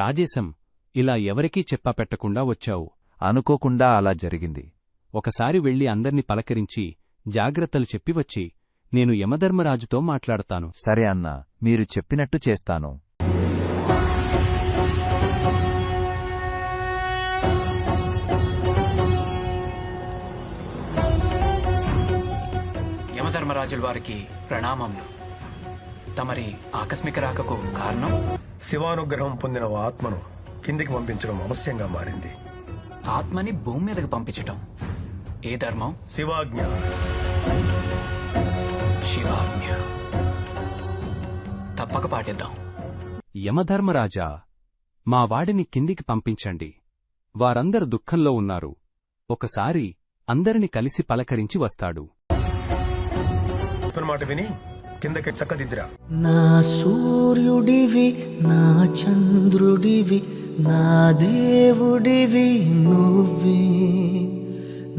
రాజేశం, ఇలా ఎవరికీ చెప్పాపెట్టకుండా వచ్చావు. అనుకోకుండా అలా జరిగింది. ఒకసారి వెళ్ళి అందర్నీ పలకరించి జాగ్రత్తలు చెప్పి వచ్చి నేను యమధర్మరాజుతో మాట్లాడతాను. సరే అన్నా, మీరు చెప్పినట్టు చేస్తాను. యమధర్మరాజుల వారికి ప్రణామములు. తమరి ఆకస్మిక రాకకు కారణం? శివానుగ్రహం పొందిన ఓ ఆత్మను కిందికి పంపించడం అవశ్యంగా మారింది. ఆత్మని భూమి మీదకి పంపించటం ఏ ధర్మం? శివాజ్ఞ. శివాజ్ఞ తప్పక పాటిద్దాం. యమధర్మరాజా, మా వాడిని కిందికి పంపించండి. వారందరు దుఃఖంలో ఉన్నారు. ఒకసారి అందరిని కలిసి పలకరించి వస్తాడు. మాట విని కిందకి చక్కదిద్దిరా. నా సూర్యుడివి, నా చంద్రుడివి, నా దేవుడివి నువ్వే.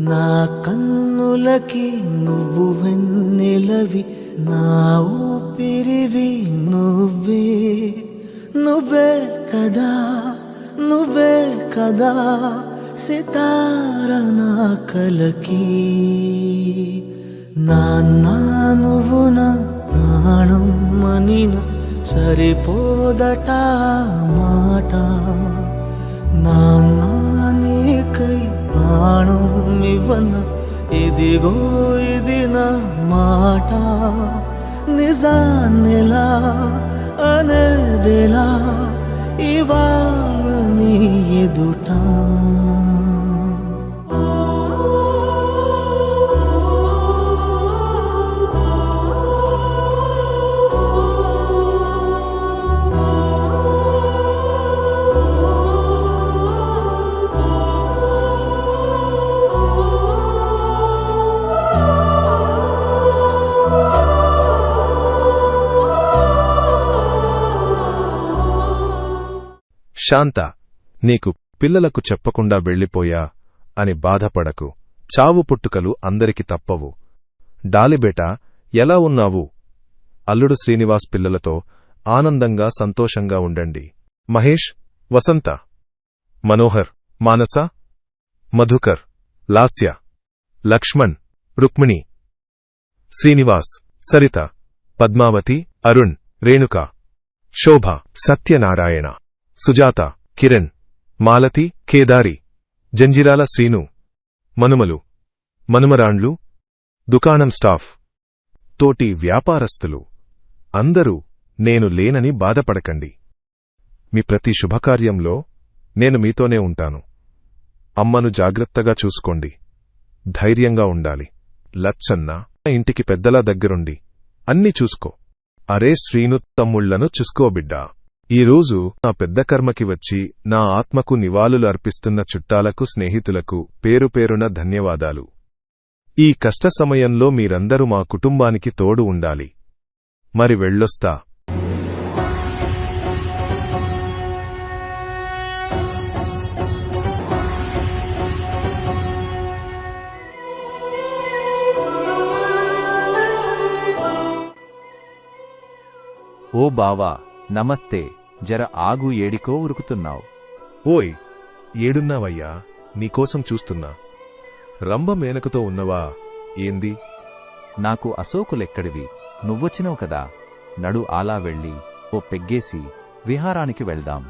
నా కన్నులకి నువ్వు వెన్నెలవి, నా ఊపిరివి నువ్వే. నువ్వే కదా, నువ్వే కదా సితార నా కలకి. నాన్నా నువ్వు నా ప్రాణం మనిన సరిపోదట మాట. నాన్నా నీకై ప్రాణం ఇవ్వన ఇదిగో ఇది నా మాట. నిజాన్నెలా అనేదిలా ఇవాళ నీ ఎదుట. శాంత, నీకు పిల్లలకు చెప్పకుండా వెళ్ళిపోయా అని బాధపడకు. చావు పుట్టుకలు అందరికి తప్పవు. డాలిబేటా, ఎలా ఉన్నావు? అల్లుడు శ్రీనివాస్ పిల్లలతో ఆనందంగా సంతోషంగా ఉండండి. మహేష్, వసంత, మనోహర్, మానస, మధుకర్, లాస్య, లక్ష్మణ్, రుక్మిణి, శ్రీనివాస్, సరిత, పద్మావతి, అరుణ్, రేణుక, శోభ, సత్యనారాయణ, సుజాత, కిరణ్, మాలతి, కేదారి, జంజిరాల శ్రీను, మనుమలు, మనుమరాండ్లు, దుకాణం స్టాఫ్, తోటి వ్యాపారస్తులు అందరూ నేను లేనని బాధపడకండి. మీ ప్రతి శుభకార్యంలో నేను మీతోనే ఉంటాను. అమ్మను జాగ్రత్తగా చూసుకోండి. ధైర్యంగా ఉండాలి. లచ్చన్న ఇంటికి పెద్దలా దగ్గరుండి అన్నీ చూసుకో. అరే శ్రీను, తమ్ముళ్లను చూసుకోబిడ్డా. ఈరోజు నా పెద్ద కర్మకి వచ్చి నా ఆత్మకు నివాళులు అర్పిస్తున్న చుట్టాలకు, స్నేహితులకు పేరుపేరున ధన్యవాదాలు. ఈ కష్ట సమయంలో మీరందరూ మా కుటుంబానికి తోడు ఉండాలి. మరి వెళ్ళొస్తా. ఓ బావా, నమస్తే. జర ఆగు, ఏడికో ఉరుకుతున్నావు? ఓయ్, ఏడున్నావయ్యా? నీకోసం చూస్తున్నా. రంభ మేనకతో ఉన్నవా ఏంది? నాకు అశోకులెక్కడివి? నువ్వొచ్చినవు కదా. నడు, ఆలా వెళ్ళి ఓ పెగ్గేసి విహారానికి వెళ్దాం.